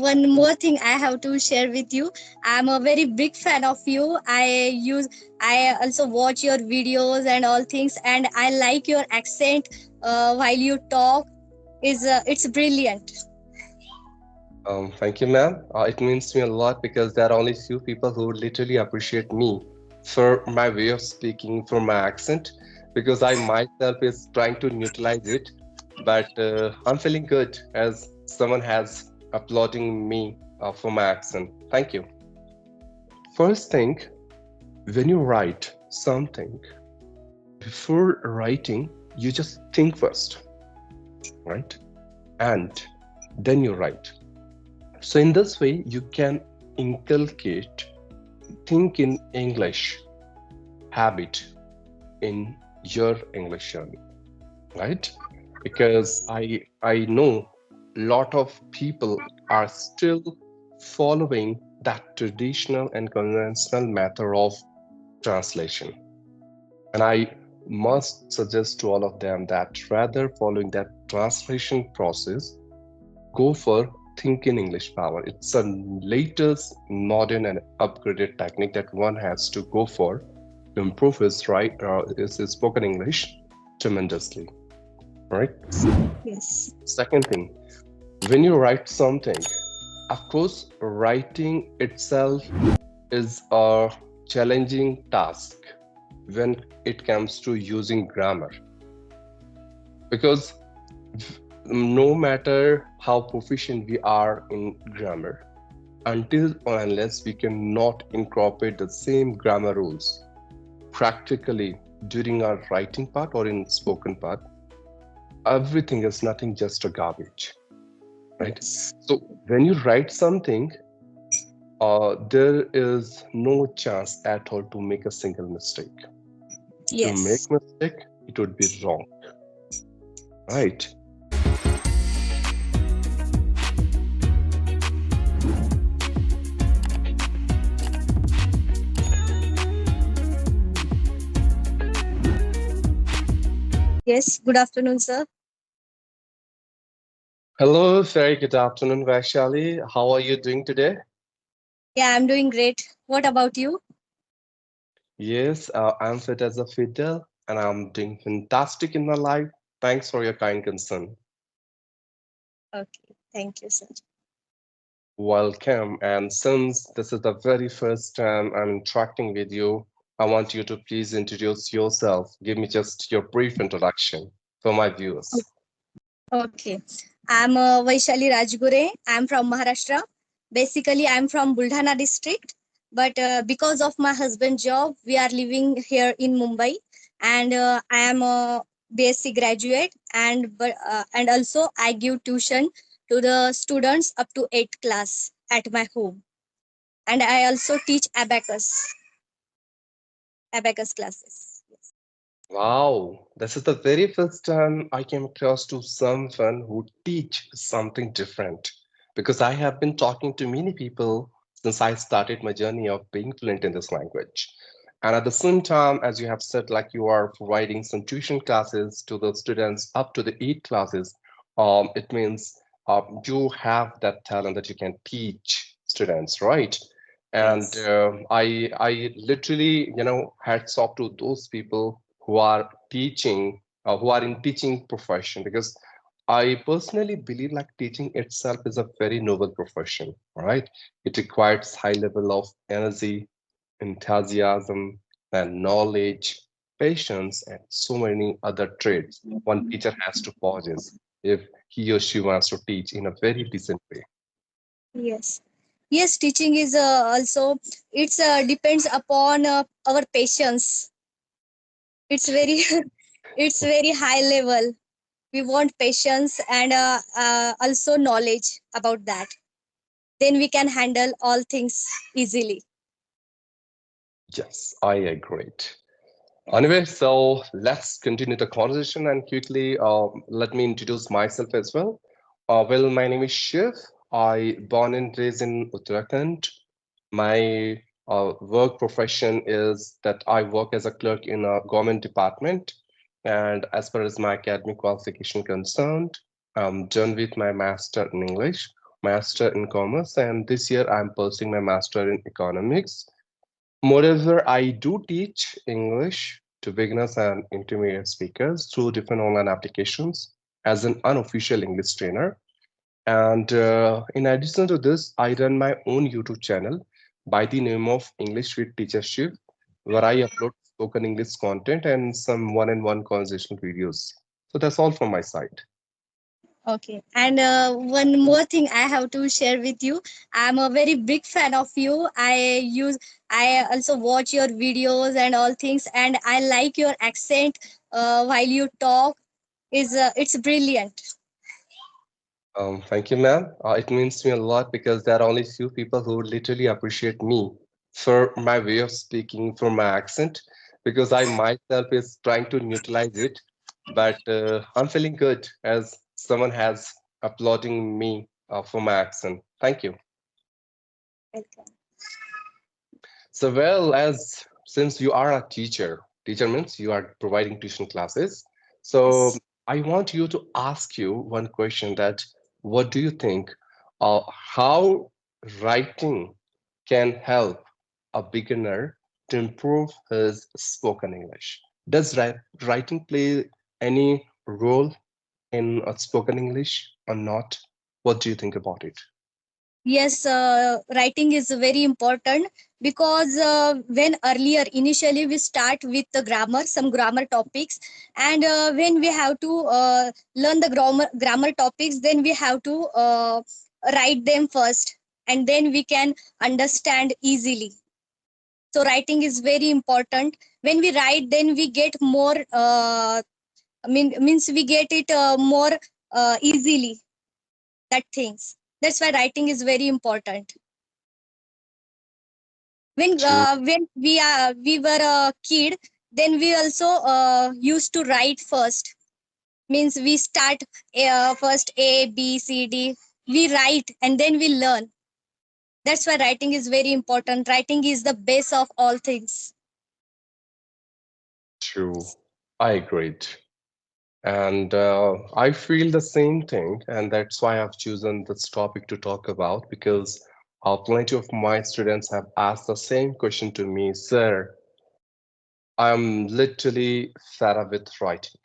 One more thing I have to share with you. I'm a very big fan of you. I also watch your videos and all things, and I like your accent while you talk. Is It's brilliant. Thank you, ma'am. It means me a lot because there are only few people who literally appreciate me for my way of speaking, for my accent, because I myself is trying to neutralize it. But I'm feeling good as someone has applauding me for my accent. Thank you. First thing, when you write something, before writing, you just think first, right? And then you write. So in this way, you can inculcate think in English habit in your English journey, right? Because I know lot of people are still following that traditional and conventional method of translation. And I must suggest to all of them that rather following that translation process, go for think in English power. It's a latest, modern, and upgraded technique that one has to go for to improve his spoken English tremendously. Right? Yes. Second thing, when you write something, of course, writing itself is a challenging task when it comes to using grammar, because no matter how proficient we are in grammar, until or unless we cannot incorporate the same grammar rules practically during our writing part or in spoken part, everything is nothing just a garbage, right? Yes. So when you write something, there is no chance at all to make a single mistake. If you make Yes. mistake, it would be wrong, right? Yes. Good afternoon, sir. Hello, very good afternoon, Vaishali. How are you doing today? Yeah, I'm doing great. What about you? Yes, I'm fit as a fiddle and I'm doing fantastic in my life. Thanks for your kind concern. Okay. Thank you, sir. Welcome. And since this is the very first time I'm interacting with you, I want you to please introduce yourself. Give me just your brief introduction for my viewers. Okay. I'm Vaishali Rajgure. I'm from Maharashtra. Basically, I'm from Buldhana district. But because of my husband's job, we are living here in Mumbai. And I am a BSc graduate. And also I give tuition to the students up to 8th class at my home. And I also teach abacus classes. Yes. Wow, this is the very first time I came across to someone who teach something different, because I have been talking to many people since I started my journey of being fluent in this language. And at the same time, as you have said, like you are providing some tuition classes to the students up to the 8 classes, it means you have that talent that you can teach students, right? And Yes. I literally, hats off to those people who are teaching, who are in teaching profession, because I personally believe like teaching itself is a very noble profession. All right, it requires high level of energy, enthusiasm, and knowledge, patience, and so many other traits one teacher has to possess if he or she wants to teach in a very decent way. Yes. Yes, teaching is also it's depends upon our patience. It's very it's very high level. We want patience and also knowledge about that. Then we can handle all things easily. Yes, I agree. Anyway, so let's continue the conversation and quickly let me introduce myself as well. Well, my name is Shiv. I born and raised in Uttarakhand. My work profession is that I work as a clerk in a government department. And as far as my academic qualification concerned, I'm done with my master in English. master in commerce, and this year I'm pursuing my master in economics. Moreover, I do teach English to beginners and intermediate speakers through different online applications as an unofficial English trainer. And in addition to this, I run my own YouTube channel by the name of English with Teacher Shiv, where I upload spoken English content and some one-on-one conversational videos. So that's all from my side. Okay. And one more thing I have to share with you. I'm a very big fan of you. I also watch your videos and all things, and I like your accent while you talk. It's brilliant. Thank you, ma'am. It means me a lot because there are only few people who literally appreciate me for my way of speaking, for my accent, because I myself is trying to neutralize it. But I'm feeling good as someone has applauding me for my accent. Thank you. Welcome. So, well, as since you are a teacher means you are providing tuition classes. So, Yes. I want you to ask you one question that what do you think how writing can help a beginner to improve his spoken English? Does writing play any role in spoken English or not? What do you think about it? Yes, writing is very important because when earlier initially we start with the grammar, some grammar topics, and when we have to learn the grammar topics, then we have to write them first, and then we can understand easily. So writing is very important. When we write, then we get more. Means we get it more easily. That things. That's why writing is very important. True. When we were a kid, then we also used to write first. Means we start first A B C D, we write and then we learn. That's why writing is very important. Writing is the base of all things. True. I agreed. And I feel the same thing, and that's why I've chosen this topic to talk about because plenty of my students have asked the same question to me, sir. I'm literally fed up with writing.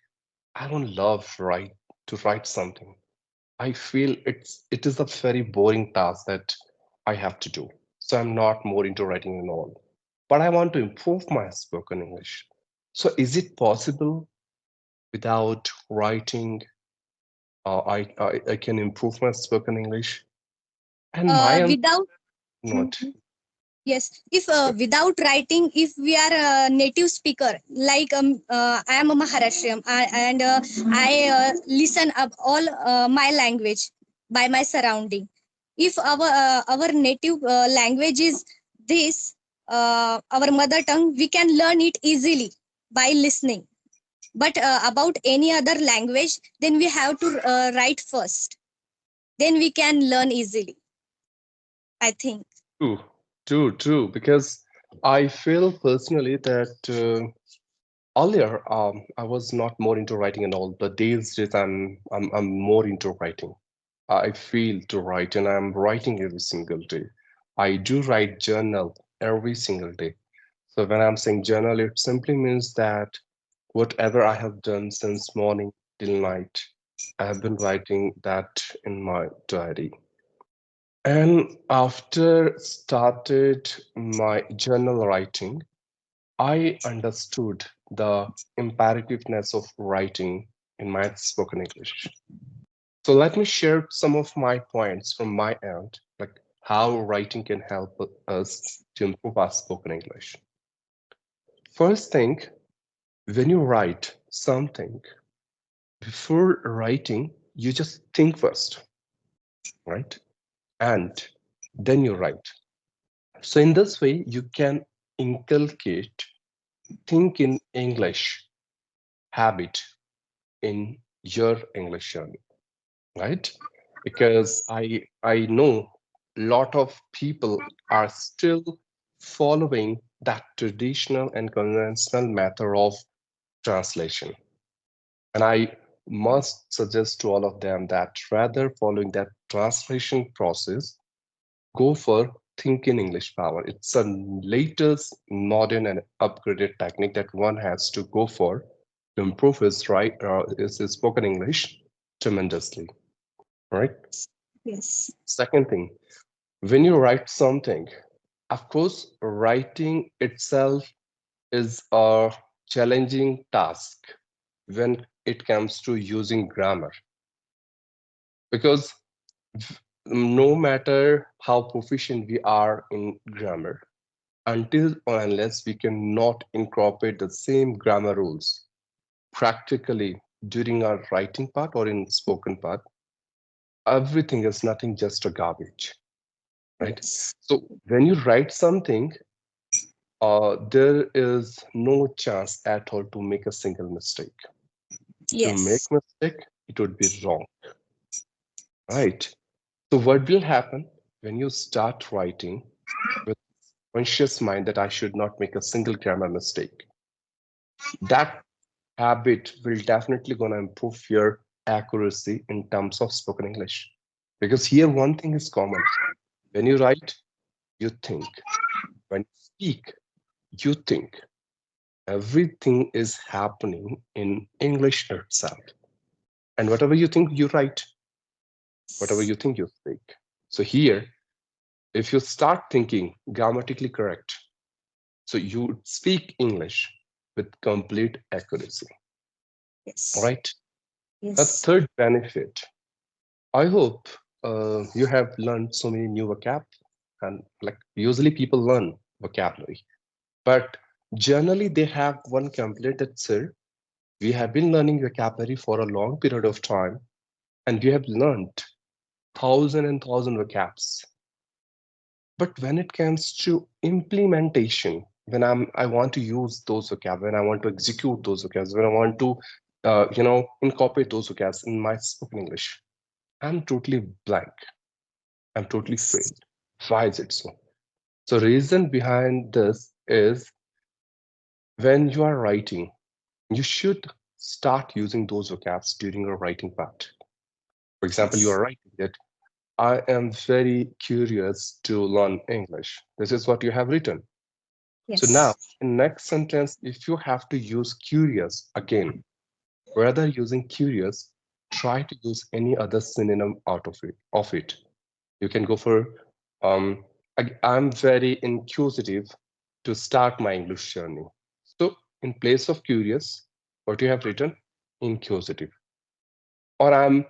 I don't love to write something. I feel it is a very boring task that I have to do. So I'm not more into writing and all. But I want to improve my spoken English. So is it possible without writing I can improve my spoken English. And my answer Without not. Yes, if without writing, if we are a native speaker, like I am a Maharashtrian, and I listen up all my language by my surrounding. If our native language is this, our mother tongue, we can learn it easily by listening. But about any other language, then we have to write first. Then we can learn easily, I think. True, true. Because I feel personally that earlier I was not more into writing and all, but these days I'm more into writing. I feel to write, and I'm writing every single day. I do write journal every single day. So when I'm saying journal, it simply means that whatever I have done since morning till night, I have been writing that in my diary. And after started my journal writing, I understood the imperativeness of writing in my spoken English. So let me share some of my points from my end, like how writing can help us to improve our spoken English. First thing, when you write something, before writing, you just think first, right? And then you write. So in this way, you can inculcate think in English habit in your English journey, right? Because I know a lot of people are still following that traditional and conventional method of translation. And I must suggest to all of them that rather following that translation process, go for Think in English Power. It's a latest, modern, and upgraded technique that one has to go for to improve his spoken English tremendously. Right. Yes. Second thing, when you write something, of course, writing itself is a challenging task when it comes to using grammar, because no matter how proficient we are in grammar, until or unless we cannot incorporate the same grammar rules practically during our writing part or in spoken part, everything is nothing just a garbage, right? Yes. So when you write something, there is no chance at all to make a single mistake. If you make Yes. mistake, it would be wrong, right? So what will happen when you start writing with conscious mind that I should not make a single grammar mistake? That habit will definitely gonna improve your accuracy in terms of spoken English. Because here one thing is common. When you write, you think. When you speak, you think. Everything is happening in English itself. And whatever you think, you write. Whatever you think, you speak. So here, if you start thinking grammatically correct, so you speak English with complete accuracy. All Yes. right. A Yes. third benefit, I hope you have learned so many new vocab, and like usually people learn vocabulary, but generally they have one complaint that, sir, we have been learning vocabulary for a long period of time, and we have learned thousand and thousand vocabs. But when it comes to implementation, when I want to use those vocab, when I want to execute those vocabs, when I want to incorporate those vocabs in my spoken English, I'm totally blank. I'm totally Yes. failed. Why is it so? So reason behind this is when you are writing, you should start using those vocabs during your writing part. For example, you Yes. are writing that I am very curious to learn English. This is what you have written. So now, Yes. in next sentence, if you have to use curious again, rather using curious, try to use any other synonym out of it. You can go for I'm very inquisitive to start my English journey. So in place of curious, what you have written? Inquisitive. Or I'm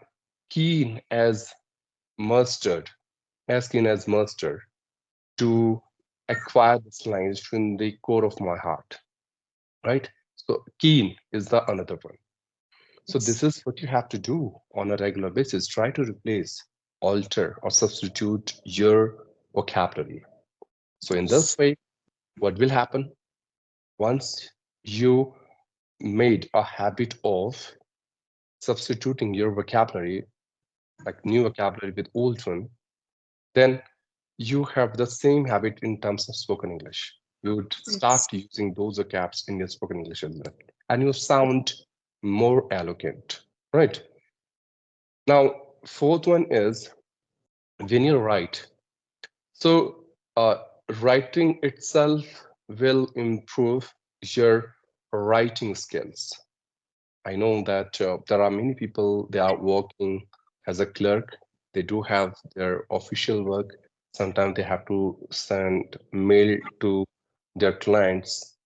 keen as mustard, as keen as mustard to acquire this language in the core of my heart, right? So keen is the another one. So Yes. this is what you have to do on a regular basis. Try to replace, alter, or substitute your vocabulary. So in this way, what will happen once you made a habit of substituting your vocabulary, like new vocabulary with old one, then you have the same habit in terms of spoken English. You would Yes. start using those vocabs in your spoken English as well, and you sound more eloquent, right? Now, fourth one is when you write. So, writing itself will improve your writing skills. I know that there are many people, they are working as a clerk. They do have their official work. Sometimes they have to send mail to their clients,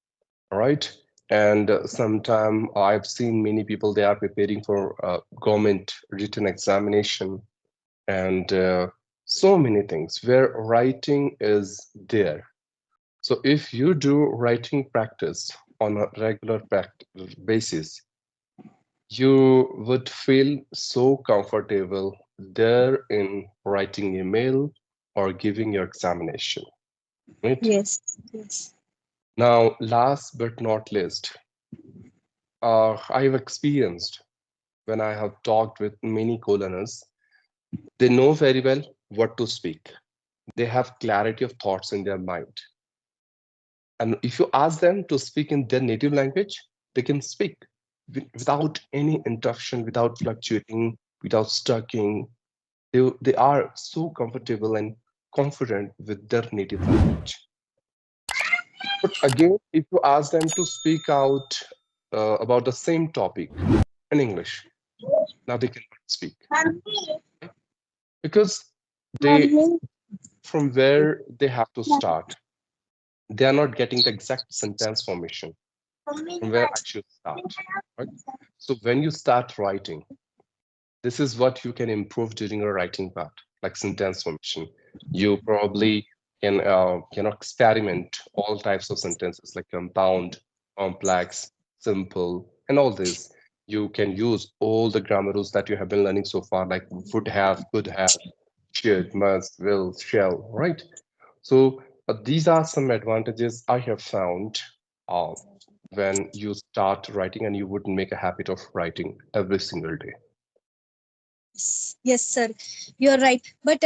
right? And sometimes I've seen many people, they are preparing for government written examination, and so many things where writing is there. So if you do writing practice on a regular basis, you would feel so comfortable there in writing email or giving your examination, right? Yes. Yes. Now, last but not least, I've experienced when I have talked with many co-learners, they know very well what to speak. They have clarity of thoughts in their mind. And if you ask them to speak in their native language, they can speak without any interruption, without fluctuating, without stucking. They are so comfortable and confident with their native language. But again, if you ask them to speak out about the same topic in English, now they cannot speak because they from where they have to start. They are not getting the exact sentence formation from where I should start. Right? So when you start writing, this is what you can improve during a writing part, like sentence formation. You probably can experiment all types of sentences like compound, complex, simple, and all this. You can use all the grammar rules that you have been learning so far, like would have, could have, should, must, will, shall, right? So these are some advantages I have found uh, when you start writing and you wouldn't make a habit of writing every single day. Yes, sir, you're right. But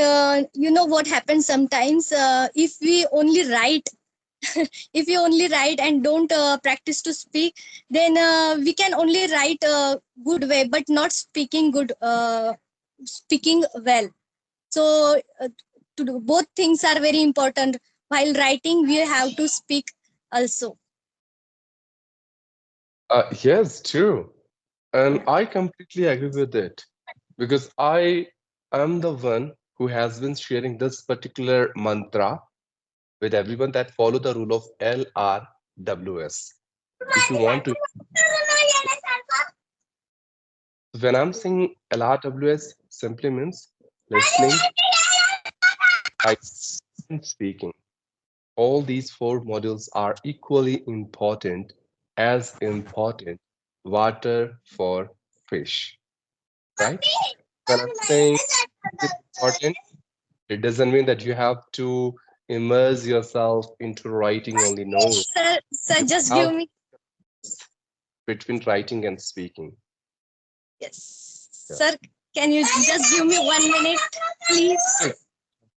you know what happens sometimes, if we only write, if we only write and don't practice to speak, then we can only write good way but not speaking good, speaking well. So to do, both things are very important. While writing we have to speak also. Yes, true. And I completely agree with it because I am the one who has been sharing this particular mantra with everyone that follow the rule of LRWS. If you want to, when I'm saying LRWS, simply means listening, writing, and speaking. All these four modules are equally important water for fish, right? When I'm saying it is important, it doesn't mean that you have to immerse yourself into writing only. No, Sir, you just have give me. between writing and speaking. Yes, Yeah. sir, can you just give me 1 minute, please? Right.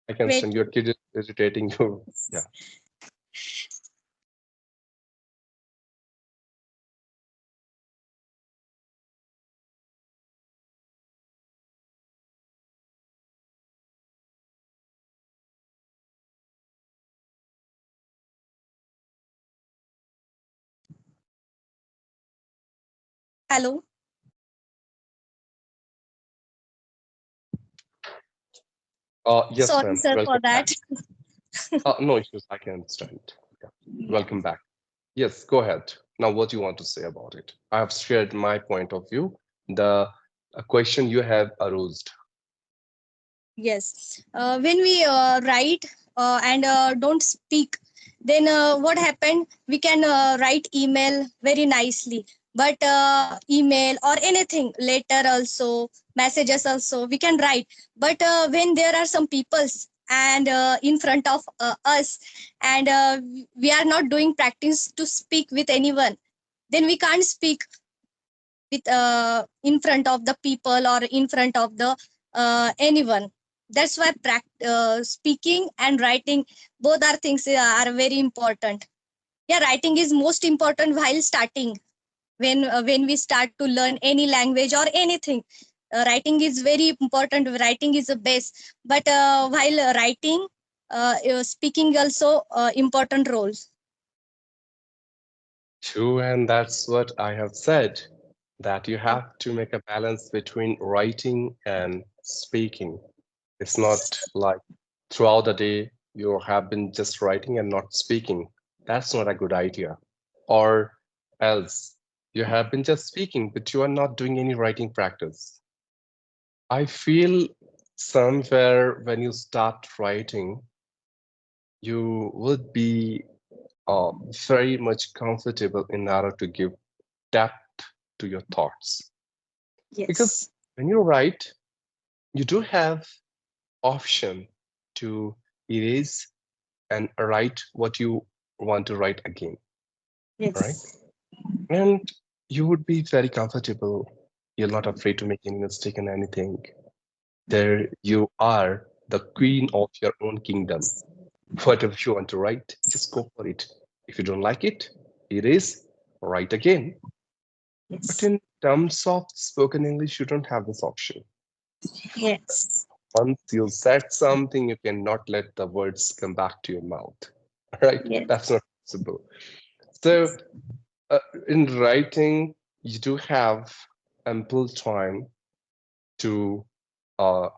I can Wait. send your kid is irritating you. Yeah. Hello. Yes, Sorry, ma'am. sir, for Welcome back. that. No issues. I can understand. Yeah. Welcome back. Yes, go ahead. Now, what do you want to say about it? I have shared my point of view. The question you have aroused. Yes. When we write and don't speak, then what happened? We can write email very nicely, but email or anything, letter also, messages also, we can write. But when there are some peoples and in front of us, and we are not doing practice to speak with anyone, then we can't speak with in front of the people or in front of the anyone. That's why speaking and writing, both are things are very important. Yeah, writing is most important while starting. When we start to learn any language or anything, writing is very important. Writing is the best. But while writing, speaking also important roles. True, and that's what I have said, that you have to make a balance between writing and speaking. It's not like throughout the day you have been just writing and not speaking. That's not a good idea. Or else you have been just speaking, but you are not doing any writing practice. I feel somewhere when you start writing, you would be very much comfortable in order to give depth to your thoughts. Because Yes. when you write, you do have option to erase and write what you want to write again, right? Yes. And you would be very comfortable. You're not afraid to make any mistake in anything. There you are, the queen of your own kingdom. Whatever you want to write, just go for it. If you don't like it, erase, write again. But Yes. in terms of spoken English, you don't have this option. Yes. once you said something, you cannot let the words come back to your mouth. Right? Yes. That's not possible. So, in writing, you do have ample time to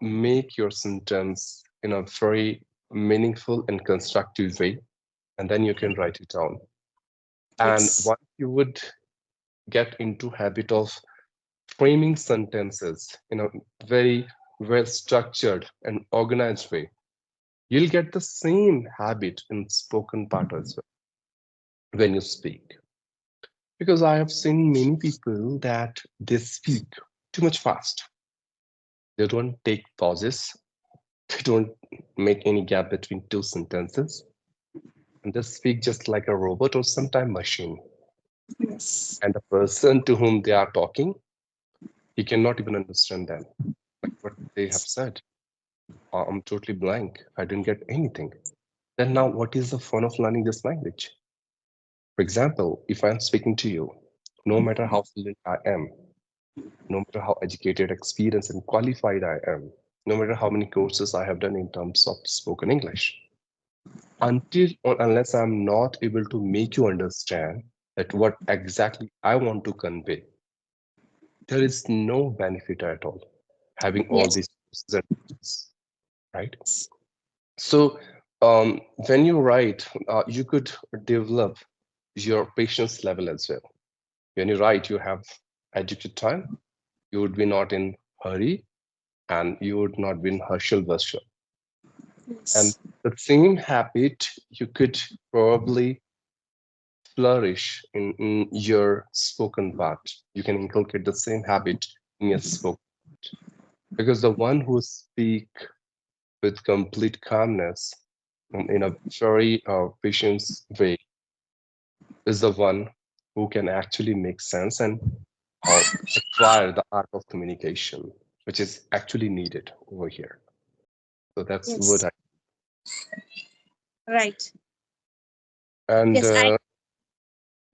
make your sentence in a very meaningful and constructive way, and then you can write it down. And Yes. once you would get into habit of framing sentences in a very well structured and organized way, you'll get the same habit in spoken part as well when you speak. Because I have seen many people that they speak too much fast. They don't take pauses. They don't make any gap between two sentences. And they speak just like a robot or sometime machine. Yes. And the person to whom they are talking, he cannot even understand them. Like what they have said. I'm totally blank. I didn't get anything. Then now, what is the fun of learning this language? For example, if I'm speaking to you, no matter how fluent I am, no matter how educated, experienced, and qualified I am, no matter how many courses I have done in terms of spoken English, until or unless I'm not able to make you understand that what exactly I want to convey, there is no benefit at all having all Yes. these courses and teachers, right? So when you write, you could develop your patience level as well. When you write, you have adequate time. You would be not in hurry, and you would not be in hustle bustle. And Yes. the same habit you could probably flourish in your spoken part. You can inculcate the same habit in your spoken, because the one who speak with complete calmness in a very patient way is the one who can actually make sense and acquire the art of communication, which is actually needed over here. So that's what Yes. I Right. and Yes. I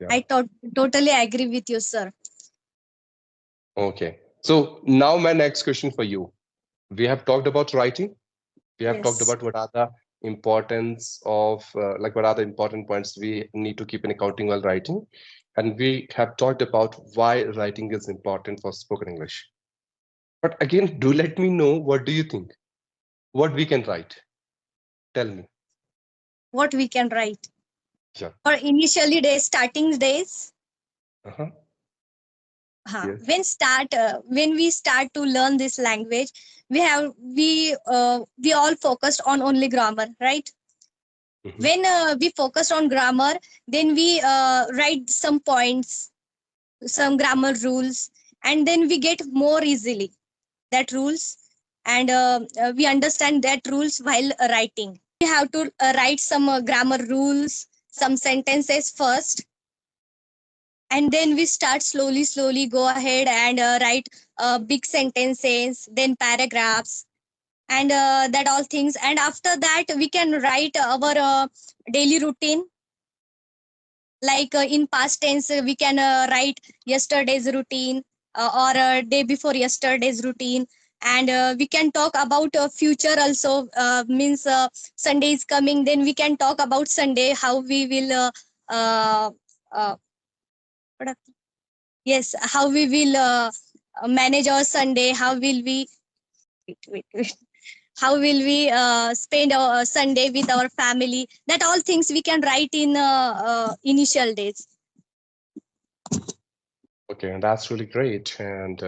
yeah. I totally agree with you, sir. Okay. So now my next question for you. We have talked about writing. We have talked Yes. about what are the importance of like what are the important points we need to keep in accounting while writing, and we have talked about why writing is important for spoken English. But again, do let me know, what do you think? What we can write? Tell me. What we can write Yeah. or initially days, starting days. Uh-huh. Yes. When we start to learn this language, we all focused on only grammar, right? Hmm. When we focus on grammar, then we write some points, some grammar rules, and then we get more easily that rules, and we understand that rules while writing. We have to write some grammar rules, some sentences first, and then we start slowly go ahead and write big sentences, then paragraphs, and that all things. And after that we can write our daily routine, like in past tense we can write yesterday's routine, or day before yesterday's routine. And we can talk about future also, means Sunday is coming, then we can talk about Sunday, how we will uh, uh, yes, how we will manage our Sunday, how will we wait. How will we spend our Sunday with our family, that all things we can write in initial days. Okay, and that's really great. And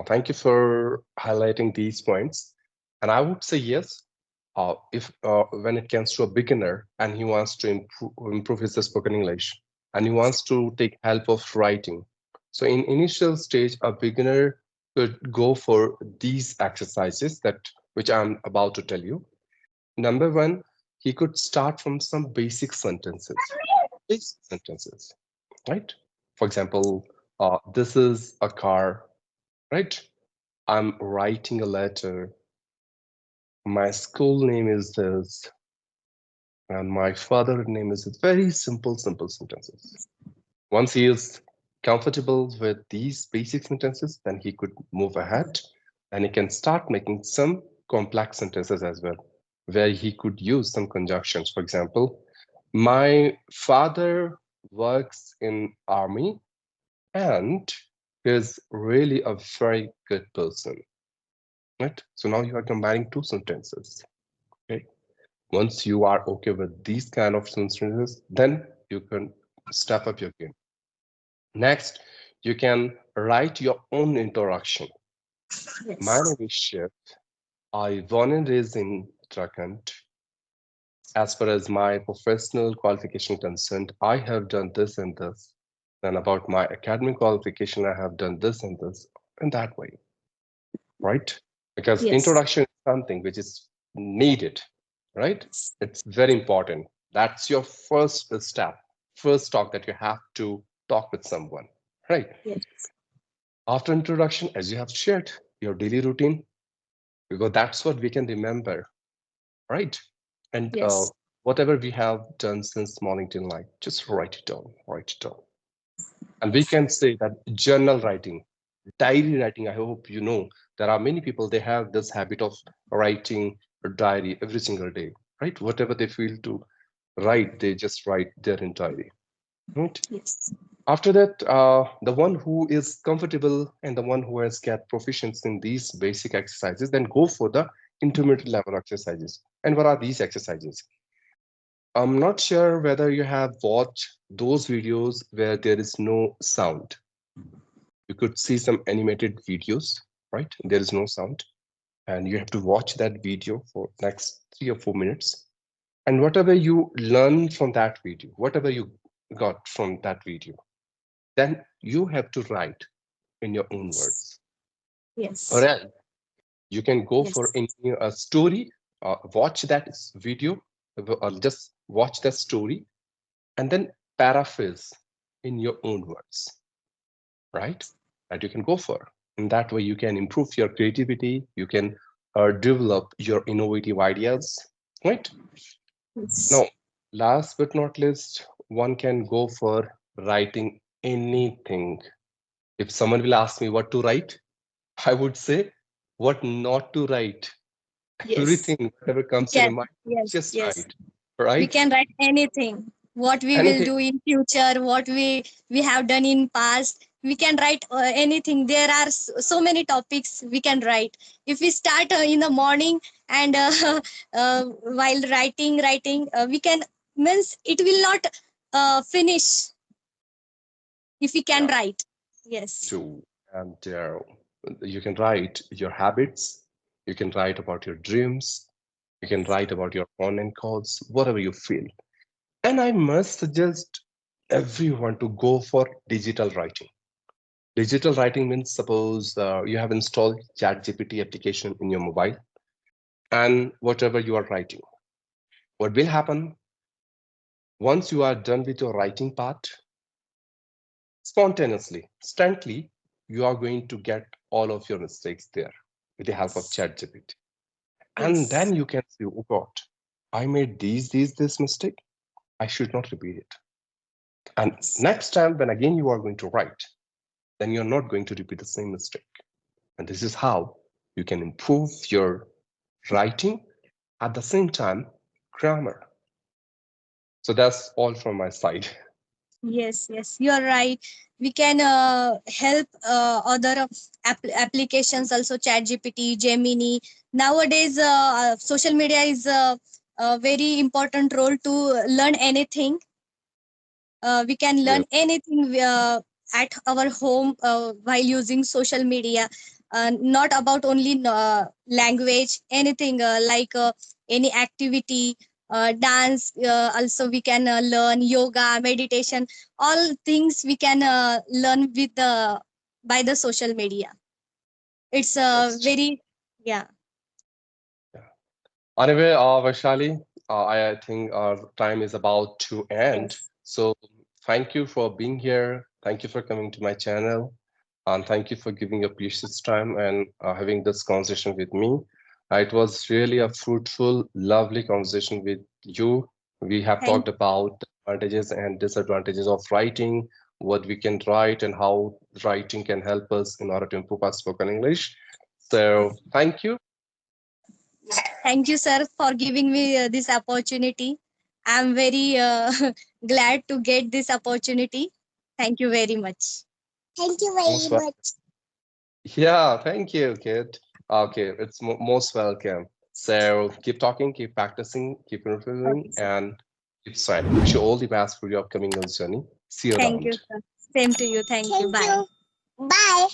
thank you for highlighting these points. And I would say yes. If when it comes to a beginner and he wants to improve his spoken English and he wants to take help of writing, so in initial stage, a beginner could go for these exercises that which I'm about to tell you. Number one, he could start from some basic sentences. Basic sentences, right? For example, this is a car, right? I'm writing a letter. My school name is this, and my father name is this. Very simple, simple sentences. Once he is comfortable with these basic sentences, then he could move ahead and he can start making some complex sentences as well, where he could use some conjunctions. For example, my father works in army and is really a very good person. Right? So now you are combining two sentences. Okay. Once you are okay with these kind of sentences, then you can step up your game. Next, you can write your own introduction. My Yes. name is Shiv. I born and raised in Uttarakhand. As far as my professional qualification concerned, I have done this and this. And about my academic qualification, I have done this and this, and that way, right? Because Yes. introduction is something which is needed, right? It's very important. That's your first step, first talk that you have to talk with someone, right? Yes. After introduction, as you have shared your daily routine, because that's what we can remember, right? And Yes. whatever we have done since morning till night, just write it down, write it down. And we can say that journal writing, diary writing, I hope you know, there are many people, they have this habit of writing a diary every single day, right? Whatever they feel to write, they just write there in diary, right? Yes. After that, the one who is comfortable and the one who has got proficiency in these basic exercises, then go for the intermediate level exercises. And what are these exercises? I'm not sure whether you have watched those videos where there is no sound. You could see some animated videos, right? There is no sound, and you have to watch that video for next 3 or 4 minutes. And whatever you learn from that video, whatever you got from that video, then you have to write in your own words. Or Yes. else you can go for Yes. any a story, watch that video, or just watch that story, and then paraphrase in your own words, right? That you can go for. In that way, you can improve your creativity, you can develop your innovative ideas, right? Yes. Now, last but not least, one can go for writing anything. If someone will ask me what to write, I would say what not to write. Yes. Everything, whatever We comes in your can. mind, Yes. just Yes. write, We right? can write anything. What we will Anything. do in future, what we have done in past. We can write anything. There are so many topics we can write. If we start in the morning and while writing, we can means it will not finish if we can Yeah, write. Yes. true. And you can write your habits, you can write about your dreams, you can write about your online calls, whatever you feel. And I must suggest everyone to go for digital writing. Digital writing means suppose you have installed ChatGPT application in your mobile and whatever you are writing. What will happen once you are done with your writing part, spontaneously, instantly, you are going to get all of your mistakes there with the help of ChatGPT. And Yes. then you can say, oh God, I made this mistake. I should not repeat it. And next time, when again you are going to write, then you're not going to repeat the same mistake. And this is how you can improve your writing at the same time grammar. So that's all from my side. Yes, yes, you are right. We can help other applications also, ChatGPT, Gemini. Nowadays, social media is a very important role to learn anything. We can Yes, learn anything at our home while using social media. Not about only language, anything like any activity, dance. Also, we can learn yoga, meditation. All things we can learn with the by the social media. It's yes. very, yeah. Yeah. Anyway, Vaishali, I think our time is about to end. Yes. So thank you for being here. Thank you for coming to my channel. And thank you for giving your precious time and having this conversation with me. It was really a fruitful, lovely conversation with you. We have Thank talked about the advantages and disadvantages of writing, what we can write, and how writing can help us in order to improve our spoken English. So thank you. Thank you, sir, for giving me this opportunity. I'm very glad to get this opportunity. Thank you very much. Thank you Most very wel- much. yeah, thank you, kid. Okay, it's most welcome. So keep talking, keep practicing, keep Okay, improving, sir. and keep striving. Wish you all the best for your upcoming journey. See you Thank you, around. sir. Same to you. Thank you. Bye. Bye.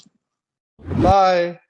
Bye.